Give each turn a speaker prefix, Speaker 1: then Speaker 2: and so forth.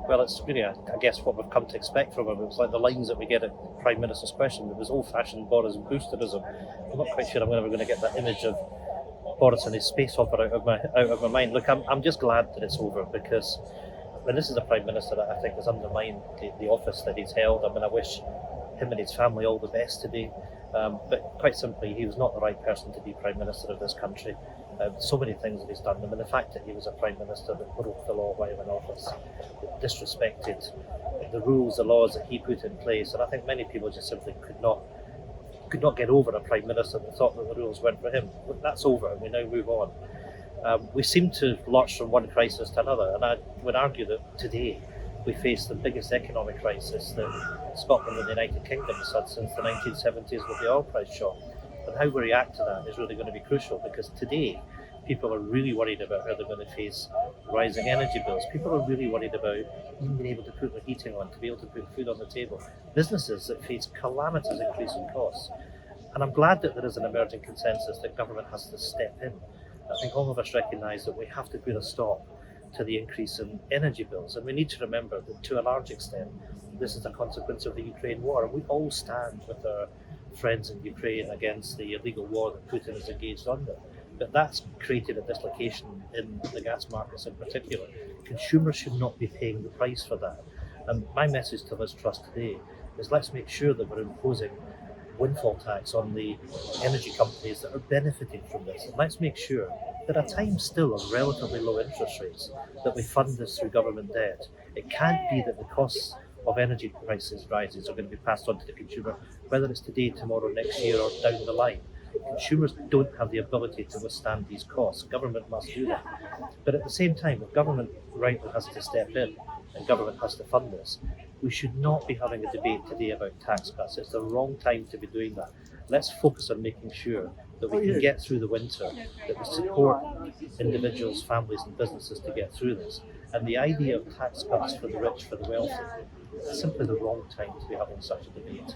Speaker 1: Well, it's really, I guess, what we've come to expect from him. It's like the lines that we get at Prime Minister's question. It was old-fashioned Boris boosterism. I'm not quite sure I'm ever going to get that image of Boris and his space opera out of my mind. Look, I'm just glad that it's over, because when this is a Prime Minister that I think has undermined the office that he's held. I mean, I wish him and his family all the best today. But quite simply, he was not the right person to be Prime Minister of this country. So many things that he's done. I mean, the fact that he was a Prime Minister that broke the law while in office, that disrespected the rules, the laws that he put in place, and I think many people just simply could not get over a Prime Minister that thought that the rules weren't for him. But that's over, and we now move on. We seem to lurch from one crisis to another, and I would argue that today we face the biggest economic crisis that Scotland and the United Kingdom has had since the 1970s with the oil price shock. And how we react to that is really going to be crucial, because today people are really worried about how they're going to face rising energy bills. People are really worried about even being able to put the heating on, to be able to put food on the table. Businesses that face calamitous increase in costs. And I'm glad that there is an emerging consensus that government has to step in. I think all of us recognise that we have to put a stop to the increase in energy bills. And we need to remember that to a large extent, this is a consequence of the Ukraine war. And we all stand with our friends in Ukraine against the illegal war that Putin is engaged under. But that's created a dislocation in the gas markets in particular. Consumers should not be paying the price for that. And my message to Liz Truss today is, let's make sure that we're imposing windfall tax on the energy companies that are benefiting from this. And let's make sure that at times still of relatively low interest rates, that we fund this through government debt. It can't be that the costs of energy prices rises are going to be passed on to the consumer, whether it's today, tomorrow, next year, or down the line. Consumers don't have the ability to withstand these costs. Government must do that. But at the same time, if government rightly has to step in and government has to fund this, we should not be having a debate today about tax cuts. It's the wrong time to be doing that. Let's focus on making sure that we can get through the winter, that we support individuals, families and businesses to get through this. And the idea of tax cuts for the rich, for the wealthy, is simply the wrong time to be having such a debate.